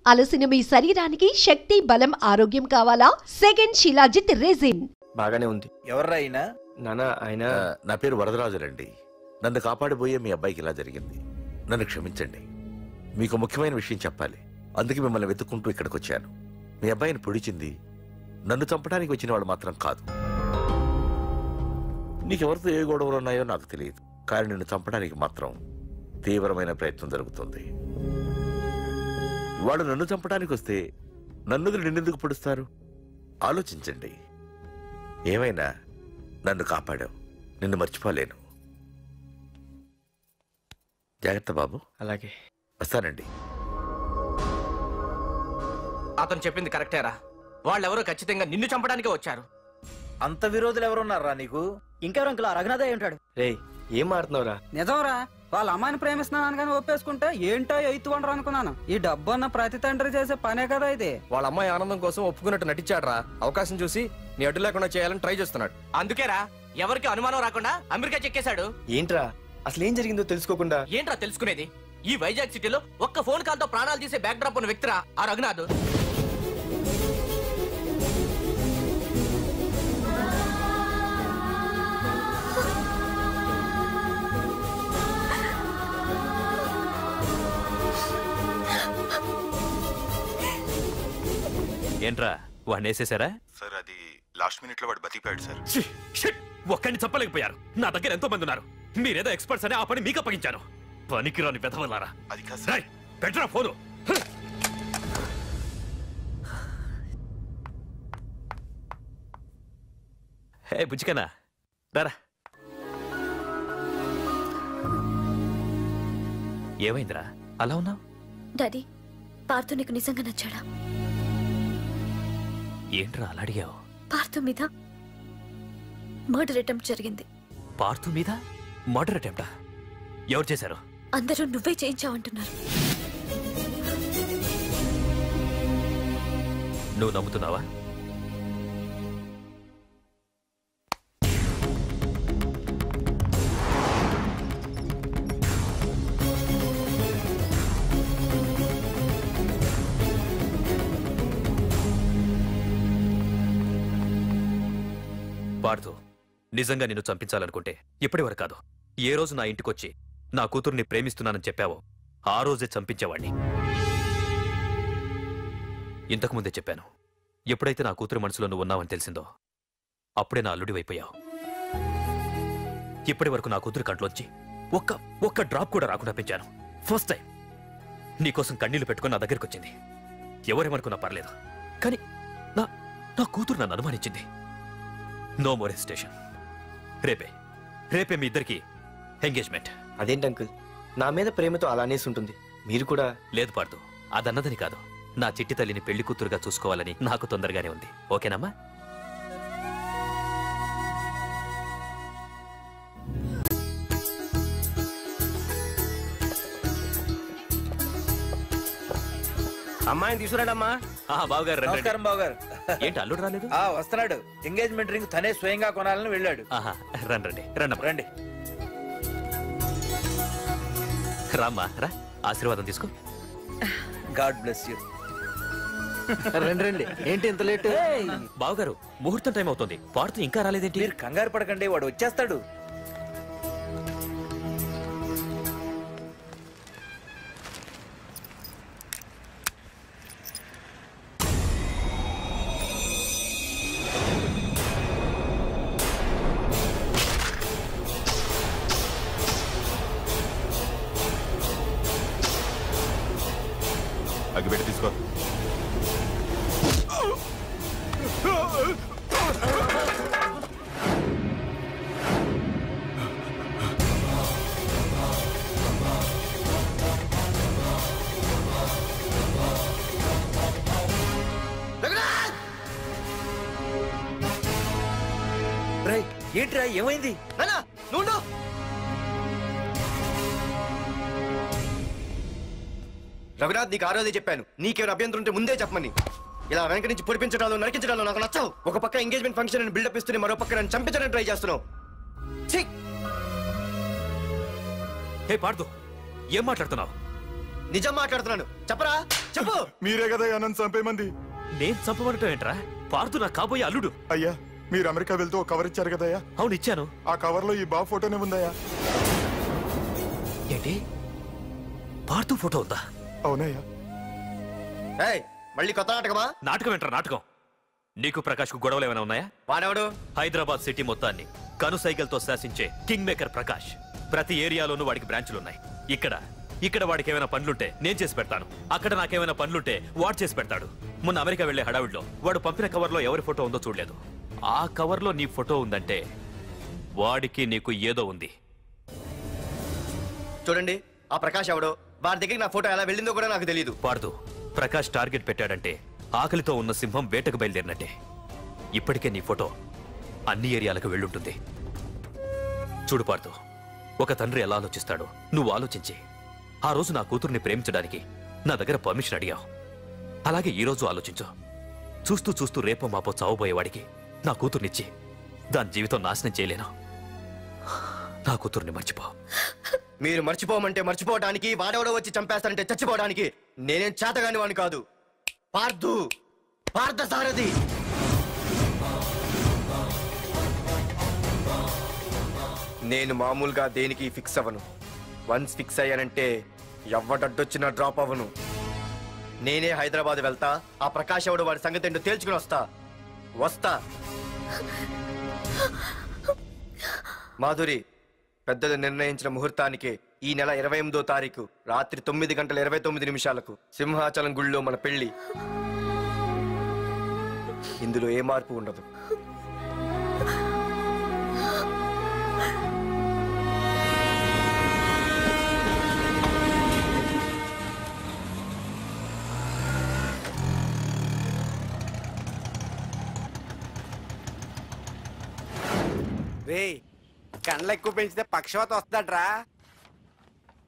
అలసిన మీ శరీరానికి శక్తి, బలం, ఆరోగ్యం కావాలా? Second shilajit resin. బాగానే ఉంది. ఎవర్రా అయినా? నానా ఆయన నా పేరు వరదరాజులండి. నన్ను కాపాడిపోయే మీ అబ్బాయికి ఇలా జరిగింది. నన్ను క్షమించండి. మీకు ముఖ్యమైన విషయం చెప్పాలి. అందుకే మిమ్మల్ని వెతుక్కుంటూ ఇక్కడికి వచ్చాను. మీ అబ్బాయిని పొడిచింది నన్ను చంపడానికి వచ్చిన వాడు మాత్రం కాదు. నీకెవరితో ఏ గొడవలు ఉన్నాయో నాకు తెలియదు, కానీ నిన్ను చంపడానికి మాత్రం తీవ్రమైన ప్రయత్నం జరుగుతుంది. వాడు నన్ను చంపడానికి వస్తే నన్ను నిన్నెందుకు పొడుస్తారు? ఆలోచించండి. ఏమైనా నన్ను కాపాడావు, నిన్ను మర్చిపోలేను. జాగ్రత్త బాబు. అలాగే వస్తానండి. అతను చెప్పింది కరెక్టేరా. వాళ్ళెవరో ఖచ్చితంగా నిన్ను చంపడానికే వచ్చారు. అంత విరోధులు ఎవరున్నారా నీకు? ఇంకెవరు అంకుల్? రఘునాథే ఉంటాడు. రేయ్ ఏం మారుతున్నావురా? నిజంరా, వాళ్ళ అమ్మాయిని ప్రేమిస్తున్నాను కానీ ఒప్పేసుకుంటే ఏంటో ఎయిత్ వండరు అనుకున్నాను. ఈ డబ్బు అన్న ప్రతి తండ్రి చేసే పనే కదా ఇది. వాళ్ళ అమ్మాయి ఆనందం కోసం ఒప్పుకున్నట్టు నటించాడ్రా. అవకాశం చూసి నీ అడ్డు లేకుండా చేయాలని ట్రై చేస్తున్నాడు. అందుకేరా ఎవరికి అనుమానం రాకుండా అమెరికా చెక్కేశాడు. ఏంట్రా అసలు ఏం జరిగిందో తెలుసుకోకుండా? ఏంట్రా తెలుసుకునేది? ఈ వైజాగ్ సిటీలో ఒక్క ఫోన్ కాల్ తో ప్రాణాలు తీసే బ్యాక్ డ్రాప్ ఉన్న వ్యక్తిరా ఆ రఘునాథ్. ఏంట్రా వాడిని వేసేసారా? సార్ అది లాస్ట్ మినిట్ లో వాడు బతికిపోయాడు సార్. ఒక్కడిని చెప్పలేకపోయారు. నా దగ్గర ఎంతో మంది ఉన్నారు. మీరేదో ఎక్స్పర్ట్స్ అని ఆ పని మీకు అప్పగించాను. పనికిరాని వెధవలారా. అది కాదు సార్. పెట్టరా ఫోను. హే బుజ్జికనా రారా. ఏమైందిరా అలా ఉన్నావు? డాడీ, పార్థు నీకు నిజంగా నచ్చాడా? ఏంట్రా అలా అడిగావు? పార్థు మీద మర్డర్ అటెంప్ట్ జరిగింది. పార్థు మీద మర్డర్ అటెంప్టా? ఎవరు చేశారు? అందరూ నువ్వే చేయించావంటున్నారు. నువ్వు నమ్ముతున్నావా? పార్థు, నిజంగా నిన్ను చంపించాలనుకుంటే ఇప్పటి వరకు కాదు, ఏ రోజు నా ఇంటికొచ్చి నా కూతుర్ని ప్రేమిస్తున్నానని చెప్పావో ఆ రోజే చంపించేవాణ్ణి. ఇంతకుముందే చెప్పాను, ఎప్పుడైతే నా కూతురు మనసులో నువ్వు ఉన్నావని తెలిసిందో అప్పుడే నా అల్లుడి వైపోయావు. ఇప్పటి వరకు నా కూతురు కంట్లోంచి ఒక్క డ్రాప్ కూడా రాకుండా పెంచాను. ఫస్ట్ టైం నీకోసం కన్నీళ్లు పెట్టుకుని నా దగ్గరికి వచ్చింది. ఎవరేమనుకున్నా పర్లేదు, కానీ నా కూతురు నన్ను అనుమానించింది. No more hesitation. రేపే మీ ఇద్దరికి ఎంగేజ్మెంట్. అదేంటి అంకుల్, నా మీద ప్రేమతో అలానేసి ఉంటుంది. మీరు కూడా? లేదు పార్థు, అదన్నదని కాదు. నా చిట్టి తల్లిని పెళ్లి కూతురుగా చూసుకోవాలని నాకు తొందరగానే ఉంది. ఓకేనమ్మా? అమ్మాయిని తీసుకురాడమ్మా. బావగారు రండి. నమస్కారం బావగారు. ఏంటి అల్లుడు రాలేదు? వస్తున్నాడు. ఎంగేజ్మెంట్ రింగ్ తనే స్వయంగా కొనాలని వెళ్ళాడు. రండి రండి. రామ్మా రా, ఆశీర్వాదం తీసుకో. God bless you. రండి. ఏంటి ఇంత లేట్? బావగారు ముహూర్తం టైం అవుతుంది, పార్థు ఇంకా రాలేదేంటి? మీరు కంగారు పడకండి, వాడు వచ్చేస్తాడు. అగ్గిపెట్టి తీసుకో. ఏంట్రా ఏమైంది? రఘునాథ్, నీకు ఆ రోజే చెప్పాను, నీకేమైనా అభ్యంతరం ఉంటే ముందే చెప్పమని. ఇలా వెనక నుంచి పొడిపించడాలు నరికించడాలు నాకు నచ్చవు. ఒక పక్క ఎంగేజ్మెంట్ ఫంక్షన్ అని బిల్డప్ ఇస్తూనే మరో పక్క నన్ను చంపించడానికి ట్రై చేస్తున్నావు. హే పార్థు, ఏం మాట్లాడుతున్నావు? నిజం మాట్లాడుతున్నాను. చెప్పరా, చెప్పు. మీరే కదా నన్ను చంపేమంది. నేను చంపబడటం ఏంట్రా? పార్థు నా కాబోయే అల్లుడు. అయ్యా, మీరు అమెరికా వెళ్తూ ఒక కవర్ ఇచ్చారు కదయ్యా? అవును, ఇచ్చాను. ఆ కవర్ లో ఈ బాబు ఫోటోనే ఉందయ్యా. ఏంటి, పార్థు ఫోటో ఉందా? అవునయ్యా. మళ్ళీ కొత్త నాటకమా? నాటకం ఏంట్రా నాటకం? నీకు ప్రకాష్ కు గొడవలు ఏమైనా ఉన్నాయా? వాడెవడు? హైదరాబాద్ సిటీ మొత్తాన్ని కను సైకిల్తో శాసించే కింగ్ మేకర్ ప్రకాష్. ప్రతి ఏరియాలోనూ వాడికి బ్రాంచులున్నాయి. ఇక్కడ వాడికి ఏమైనా పనులుంటే నేను చేసి పెడతాను, అక్కడ నాకేమైనా పనులుంటే వాడు చేసి పెడతాడు. మొన్న అమెరికా వెళ్లే హడావిడిలో వాడు పంపిన కవర్లో ఎవరి ఫోటో ఉందో చూడలేదు. ఆ కవర్లో నీ ఫోటో ఉందంటే వాడికి నీకు ఏదో ఉంది. చూడండి, ఆ ప్రకాష్ ఎవడో, వాడి దగ్గరికి నా ఫోటో ఎలా వెళ్ళిందో కూడా నాకు తెలియదు. పార్దు, ప్రకాష్ టార్గెట్ పెట్టాడంటే ఆకలితో ఉన్న సింహం వేటకు బయలుదేరినట్టే. ఇప్పటికే నీ ఫోటో అన్ని ఏరియాలకు వెళ్ళుంటుంది. చూడు పార్దు, ఒక తండ్రి ఎలా ఆలోచిస్తాడో నువ్వు ఆలోచించి ఆ రోజు నా కూతుర్ని ప్రేమించడానికి నా దగ్గర పర్మిషన్ అడిగావు. అలాగే ఈ రోజు ఆలోచించు. చూస్తూ చూస్తూ రేపో మాపో చావబోయేవాడికి నా కూతుర్నిచ్చి దాని జీవితం నాశనం చేయలేను. నా కూతుర్ని మర్చిపో. మీరు మర్చిపోమంటే మర్చిపోవడానికి, వాడెవడో వచ్చి చంపేస్తానంటే చచ్చిపోవడానికి నేనేం చేతగాని వాడిని కాదు. పార్థసారథి. నేను మామూలుగా దేనికి ఫిక్స్ అవ్వను. వన్స్ ఫిక్స్ అయ్యానంటే ఎవ్వడడ్డొచ్చినా డ్రాప్ అవ్వను. నేనే హైదరాబాద్ వెళ్తా, ఆ ప్రకాష్ ఎవడు వాడి సంగతి ఏంటో తేల్చుకుని వస్తా. మాధురి, పెద్దలు నిర్ణయించిన ముహూర్తానికి ఈ నెల 28వ తారీఖు రాత్రి 9:29 సింహాచలం గుళ్ళో మన పెళ్లి. ఇందులో ఏ మార్పు ఉండదు. రే, కండ్లు ఎక్కువ పెంచితే పక్షవాత వస్తాడ్రా.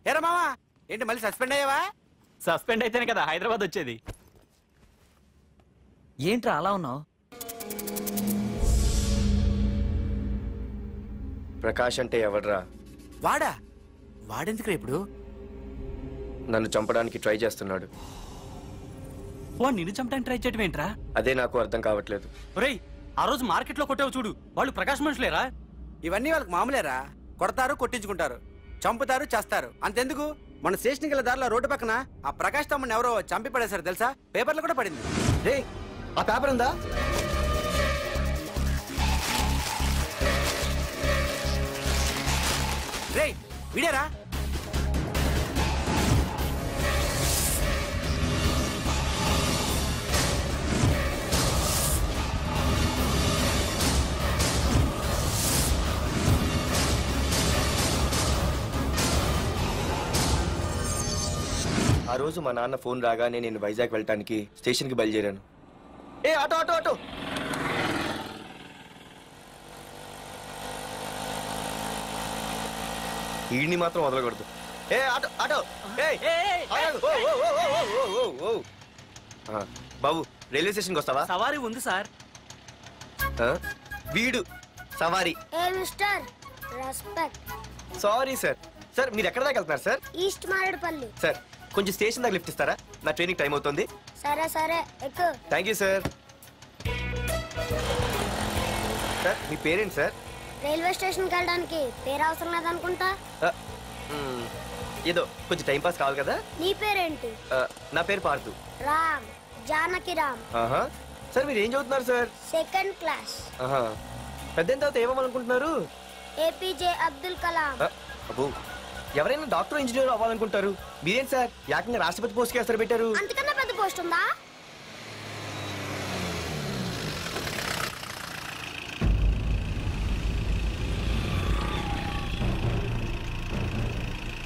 ఏరా మావా, ఏంటి మళ్ళీ సస్పెండ్ అయ్యావా? సస్పెండ్ అయితేనే కదా హైదరాబాద్ వచ్చేది. ఏంట్రా అలా ఉన్నావు? ప్రకాష్ అంటే ఎవడ్రా? వాడెందుకురా ఇప్పుడు? నన్ను చంపడానికి ట్రై చేస్తున్నాడు. వాడు నిన్ను చంపడానికి ట్రై చేయడం ఏంట్రా? అదే నాకు అర్థం కావట్లేదు. ఒరేయ్, ఆ రోజు మార్కెట్లో కొట్టావు చూడు, వాళ్ళు ప్రకాష్ మనుషులేరా? ఇవన్నీ వాళ్ళకి మామూలేరా. కొడతారు, కొట్టించుకుంటారు, చంపుతారు, చేస్తారు. అంతెందుకు, మన స్టేషన్కి వెళ్ళే దారిలో రోడ్డు పక్కన ఆ ప్రకాష్ తమ్ముని ఎవరో చంపి పడేశారు తెలుసా? పేపర్లో కూడా పడింది. రే, ఆ పేపర్ ఉందా? రే, విడారా? ఆ రోజు మా నాన్న ఫోన్ రాగానే నేను వైజాగ్ వెళ్ళటానికి స్టేషన్కి బయలుదేరాను. Auto auto auto. ఈడిని మాత్రం వదలకూడదు. Auto auto. బాబు, రైల్వే స్టేషన్కి వస్తావా? సవారీ ఉంది సార్. వీడు సవారీ. Sorry sir. సార్, మీరు ఎక్కడ దాకా వెళ్తున్నారు సార్? ఈస్ట్ మారేడుపల్లి. సార్, కొంచెం స్టేషన్ దాకా లిఫ్ట్ ఇస్తారా? నా ట్రైనింగ్ టైం అవుతుంది. సరే సరే, ఎక్కు. Thank you sir. సార్, మీ పేరేంటి సార్? రైల్వే స్టేషన్కి వెళ్ళడానికి పేరు అవసరం లేదనుకుంటా. ఏదో కొంచెం టైం పాస్ కావాలి కదా. నీ పేరేంటి? నా పేరు పార్థు. రామ్, జానకి రామ్. సార్, మీరు ఏం చదువుతున్నారు సార్? Second class. పెద్ద తర్వాత ఏమనుకుంటున్నారు? ఏపీజే అబ్దుల్ కలాం. అబ్బో, ఎవరైనా డాక్టర్ ఇంజనీర్ అవ్వాలనుకుంటారు. మీరేం సార్ ఏకంగా రాష్ట్రపతి పోస్ట్ కి ఎసరు పెట్టారు? అంతకన్నా పెద్ద పోస్ట్ ఉందా?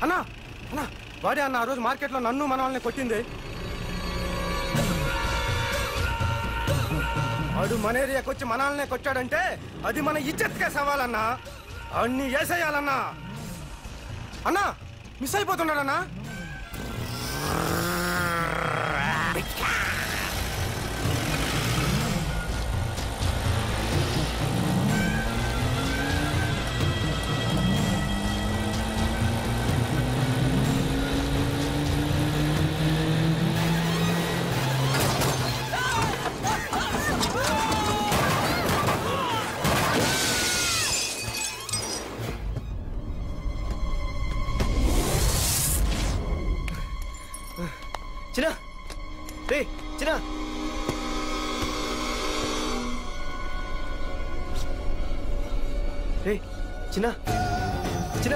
అన్నా అన్నా, వాడే అన్న ఆ రోజు మార్కెట్లో నన్ను మన వాళ్ళని కొట్టింది. వాడు మన ఏరియాకి వచ్చి మన వాళ్ళనే కొట్టాడంటే అది మన ఇజ్జత్కే సవాలన్నా. అన్ని వేసేయాలన్నా. అన్నా, మిస్ అయిపోతున్నాడన్నా. రే చిన్న రే చిన్న చిన్న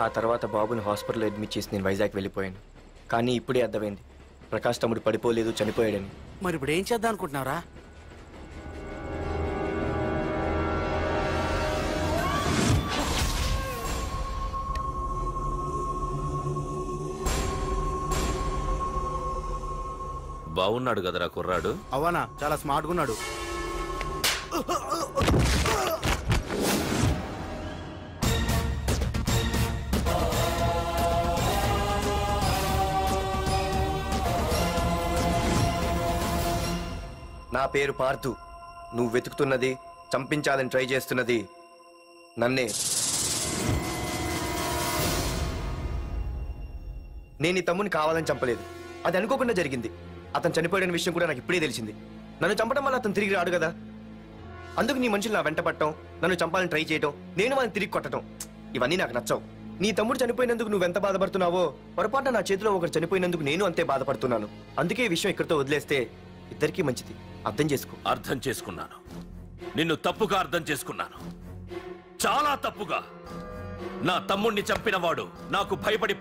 ఆ తర్వాత బాబుని హాస్పిటల్లో అడ్మిట్ చేసి నేను వైజాగ్ వెళ్ళిపోయాను. కానీ ఇప్పుడే అర్థమైంది ప్రకాష్ తమ్ముడు పడిపోలేదు, చనిపోయాడని. మరి ఇప్పుడు ఏం చేద్దాం అనుకుంటున్నారా? బాగున్నాడు కదరా కుర్రాడు. అవనా చాలా స్మార్ట్గా ఉన్నాడు. నా పేరు పార్థు. నువ్వు వెతుకుతున్నది, చంపించాలని ట్రై చేస్తున్నది నన్నే. నేను ఈ తమ్ముని కావాలని చంపలేదు, అది అనుకోకుండా జరిగింది. అతను చనిపోయిన విషయం కూడా నాకు ఇప్పుడే తెలిసింది. నన్ను చంపడం వల్ల అతను తిరిగి రాడు కదా, అందుకు నీ మనుషులు నా వెంట పట్టడం, నన్ను చంపాలని ట్రై చేయడం, నేను వాళ్ళని తిరిగి కొట్టడం, ఇవన్నీ నాకు నచ్చవు. నీ తమ్ముడు చనిపోయినందుకు నువ్వెంత బాధపడుతున్నావో, పొరపాటున నా చేతిలో ఒకరు చనిపోయినందుకు నేను అంతే బాధపడుతున్నాను. అందుకే ఈ విషయం ఇక్కడితో వదిలేస్తే ఇద్దరికీ మంచిది. అర్థం చేసుకో. అర్థం చేసుకున్నాను. నిన్ను తప్పుగా అర్థం చేసుకున్నాను, చాలా తప్పుగా. నా తమ్ముణ్ణి చంపినవాడు నాకు భయపడి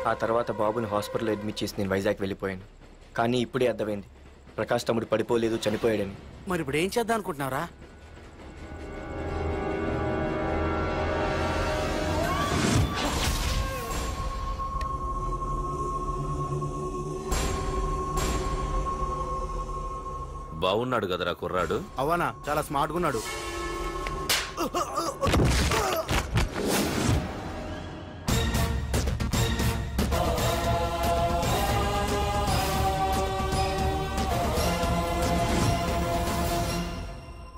ఆ తర్వాత బాబుని హాస్పిటల్లో అడ్మిట్ చేసి నేను వైజాగ్ వెళ్ళిపోయాను. కానీ ఇప్పుడే అర్థమైంది ప్రకాష్ తమ్ముడు పడిపోలేదు, చనిపోయాడని. మరి ఇప్పుడు ఏం చేద్దాం అనుకుంటున్నారా? బాగున్నాడు కదరా కుర్రాడు. అవనా చాలా స్మార్ట్గా ఉన్నాడు.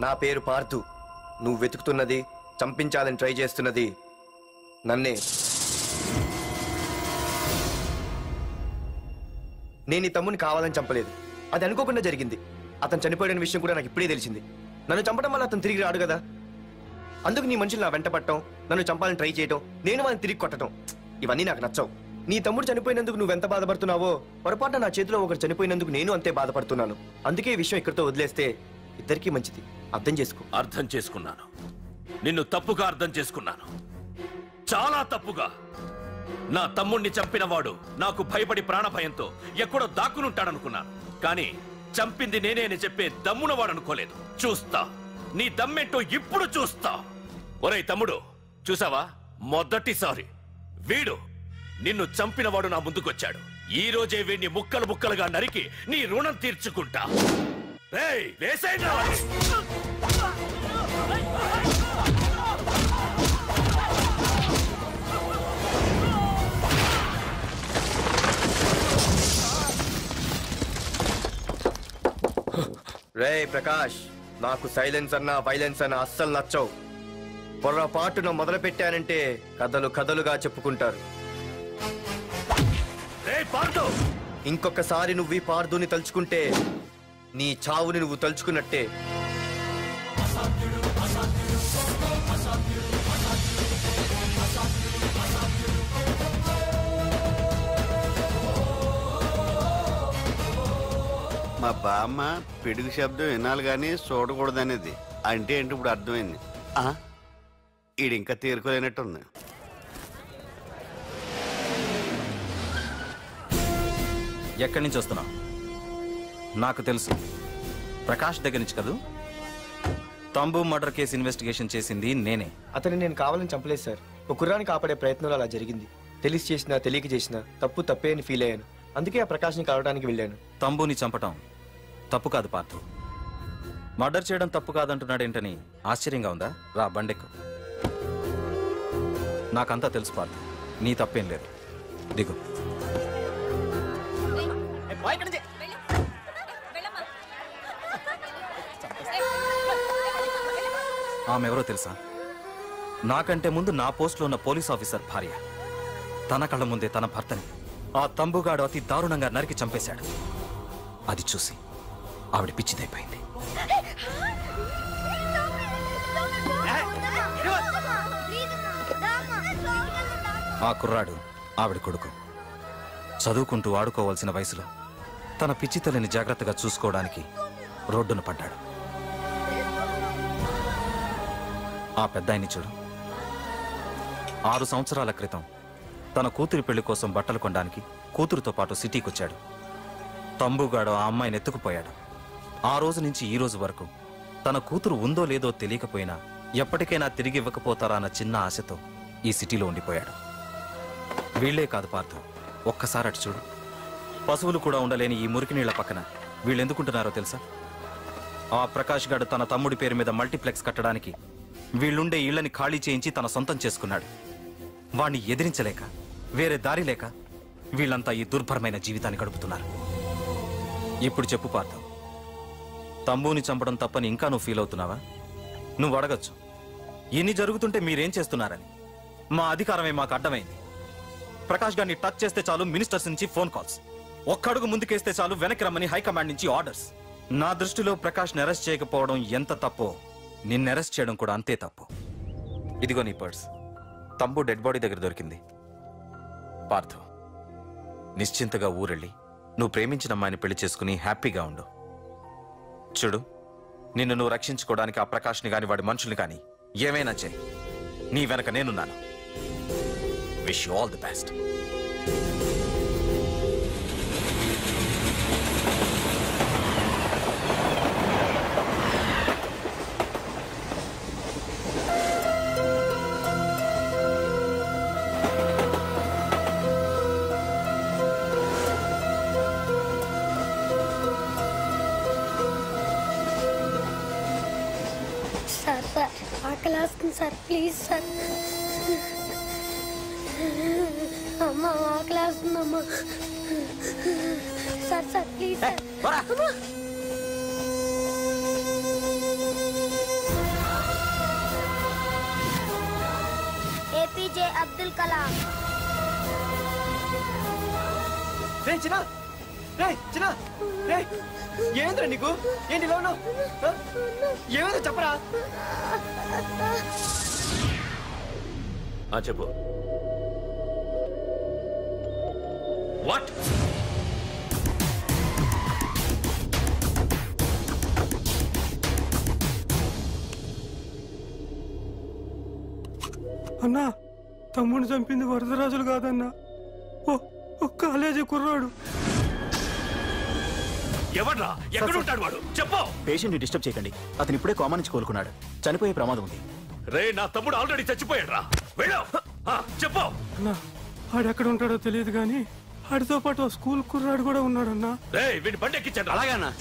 నా పేరు పార్థు. నువ్వు వెతుకుతున్నది, చంపించాలని ట్రై చేస్తున్నది నన్నే. నేను ఈ తమ్ముని కావాలని చంపలేదు, అది అనుకోకుండా జరిగింది. అతను చనిపోయిన విషయం కూడా నాకు ఇప్పుడే తెలిసింది. నన్ను చంపడం వల్ల అతను తిరిగి రాడు కదా, అందుకు నీ మనుషులు నా వెంట పట్టడం, నన్ను చంపాలని ట్రై చేయటం, నేను వాళ్ళని తిరిగి కొట్టడం, ఇవన్నీ నాకు నచ్చవు. నీ తమ్ముడు చనిపోయినందుకు నువ్వెంత బాధపడుతున్నావో, పొరపాటున నా చేతిలో ఒకరు చనిపోయినందుకు నేను అంతే బాధపడుతున్నాను. అందుకే ఈ విషయం ఇక్కడితో వదిలేస్తే ఇద్దరికీ మంచిది. అర్థం చేసుకో. అర్థం చేసుకున్నాను. నిన్ను తప్పుగా అర్థం చేసుకున్నాను, చాలా తప్పుగా. నా తమ్ముణ్ణి చంపినవాడు నాకు భయపడి ప్రాణభయంతో ఎక్కడో దాక్కునుంటాడనుకున్నాను. కానీ చంపింది నేనే అని చెప్పే దమ్మునవాడనుకోలేదు. చూస్తా, నీ దమ్మేంటో ఇప్పుడు చూస్తా. ఒరేయ్ తమ్ముడు, చూసావా, మొదటిసారి వీడు నిన్ను చంపినవాడు నా ముందుకొచ్చాడు. ఈ రోజే వీడిని ముక్కలు ముక్కలుగా నరికి నీ రుణం తీర్చుకుంటా. రేయ్, వేసేయండి రా వాడిని. రేయ్ ప్రకాష్, నాకు సైలెన్స్ అన్నా వైలెన్స్ అన్నా అస్సలు నచ్చవు. పొరపాటున మొదలు పెట్టానంటే కథలు కథలుగా చెప్పుకుంటారు. ఇంకొకసారి నువ్వు ఈ పార్థుని తలుచుకుంటే నీ చావుని నువ్వు తలుచుకున్నట్టే. మా బామ్మ పిడుగు శబ్దం వినాలి కానీ చూడకూడదనేది. అంటే ఏంటి ఇప్పుడు అర్థమైంది. ఈడింకా తీరుకోలేనట్టుంది. ఎక్కడి నుంచి వస్తున్నావు? నాకు తెలుసు, ప్రకాష్ దగ్గర నుంచి కదూ. తంబు మర్డర్ కేసు ఇన్వెస్టిగేషన్ చేసింది నేనే. అతన్ని నేను కావాలని చంపలేదు సార్. ఒక కుర్రాన్ని కాపాడే ప్రయత్నంలో అలా జరిగింది. తెలిసి చేసినా తెలియక చేసినా తప్పే అని ఫీల్ అయ్యాను. అందుకే ఆ ప్రకాష్ని కలవడానికి వెళ్ళాను. తంబుని చంపటం తప్పు కాదు పార్థు. మర్డర్ చేయడం తప్పు కాదంటున్నాడేంటని ఆశ్చర్యంగా ఉందా? రా, బండెక్కు. నాకంతా తెలుసు పార్థు, నీ తప్పేం లేదు. దిగు. ఆమె ఎవరో తెలుసా? నాకంటే ముందు నా పోస్టులో ఉన్న పోలీస్ ఆఫీసర్ భార్య. తన కళ్ళ ముందే తన భర్తని ఆ తంబుగాడు అతి దారుణంగా నరికి చంపేశాడు. అది చూసి ఆవిడ పిచ్చిదైపోయింది. ఆ కుర్రాడు ఆవిడ కొడుకు. చదువుకుంటూ ఆడుకోవాల్సిన వయసులో తన పిచ్చి తల్లిని జాగ్రత్తగా చూసుకోవడానికి రోడ్డున పడ్డాడు. ఆ పెద్దాయన్ని చూడు. 6 సంవత్సరాల క్రితం తన కూతురి పెళ్లి కోసం బట్టలు కొనడానికి కూతురుతో పాటు సిటీకి వచ్చాడు. తంబుగాడు ఆ అమ్మాయిని ఎత్తుకుపోయాడు. ఆ రోజు నుంచి ఈ రోజు వరకు తన కూతురు ఉందో లేదో తెలియకపోయినా ఎప్పటికైనా తిరిగి ఇవ్వకపోతారా అన్న చిన్న ఆశతో ఈ సిటీలో ఉండిపోయాడు. వీళ్లే కాదు పార్థు, ఒక్కసారి అటు చూడు. పశువులు కూడా ఉండలేని ఈ మురికి నీళ్ల పక్కన వీళ్ళెందుకుంటున్నారో తెలుసా? ఆ ప్రకాష్ గాడు తన తమ్ముడి పేరు మీద మల్టీప్లెక్స్ కట్టడానికి వీళ్ళుండే ఇళ్లని ఖాళీ చేయించి తన సొంతం చేసుకున్నాడు. వాణ్ణి ఎదిరించలేక, వేరే దారి లేక వీళ్ళంతా ఈ దుర్భరమైన జీవితాన్ని గడుపుతున్నారు. ఇప్పుడు చెప్పు పార్థు, తంబుని చంపడం తప్పని ఇంకా నువ్వు ఫీల్ అవుతున్నావా? నువ్వు అడగచ్చు, ఇన్ని జరుగుతుంటే మీరేం చేస్తున్నారని. మా అధికారమే మాకు అడ్డమైంది. ప్రకాష్ గారిని టచ్ చేస్తే చాలు మినిస్టర్స్ నుంచి ఫోన్ కాల్స్, ఒక్కడుగు ముందుకేస్తే చాలు వెనక్కి రమ్మని హైకమాండ్ నుంచి ఆర్డర్స్. నా దృష్టిలో ప్రకాష్ని అరెస్ట్ చేయకపోవడం ఎంత తప్పో నిన్ను అరెస్ట్ చేయడం కూడా అంతే తప్పు. ఇదిగో నీ పర్స్, తంబు డెడ్ బాడీ దగ్గర దొరికింది. పార్థు, నిశ్చింతగా ఊరెళ్ళి నువ్వు ప్రేమించిన అమ్మాయిని పెళ్లి చేసుకుని హ్యాపీగా ఉండు. చూడు, నిన్ను నువ్వు రక్షించుకోవడానికి ఆ ప్రకాష్ని కాని వాడి మనుషుల్ని కానీ ఏమైనా చేయి. నీ వెనక నేనున్నాను. Wish you all the best. Sir sir ఆకలి వస్తుంది సార్, ప్లీజ్ సార్. అమ్మ ఆకలి వస్తుందమ్మా. Sir sir please sir. Abdul Kalam. రే చిన్న రే చిన్న రే ఏంద్రా నీకు ఏంటి ఇలా ఉన్నావు ఏమైందో చెప్పరా చెప్పు వాట్ అన్నా తమ్ముడిని చంపింది వరదరాజులు కాదన్నా ఓ కాలేజీ కుర్రాడు. ఎవడ్రా ఎక్కడ ఉంటాడు వాడు చెప్పు. పేషెంట్ ని డిస్టర్బ్ చేయకండి, అతను ఇప్పుడే కోమా నుంచి కోలుకున్నాడు, చనిపోయే ప్రమాదం ఉంది. రే నా తమ్ముడు ఆల్రెడీ చచ్చిపోయాడు రా, వెళ్ళు. చెప్పు. అన్నా ఆడెక్కడ ఉంటాడో తెలియదు కానీ ఆడితో పాటు స్కూల్ కుర్రాడు కూడా ఉన్నాడన్నా. రే వీడిని బండి ఎక్కించండి. అలాగన్నా.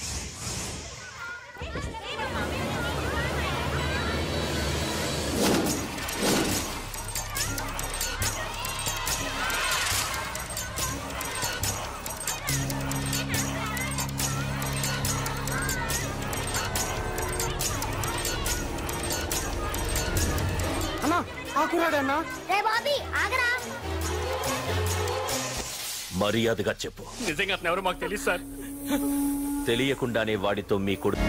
అన్నా ఆ కుర్రాడన్నా. రే బాబీ ఆగరా. మర్యాదగా చెప్పు. నిజంగా ఎవరు మాకు తెలియదు సార్. తెలియకుండానే వాడితో మీ కొడుకు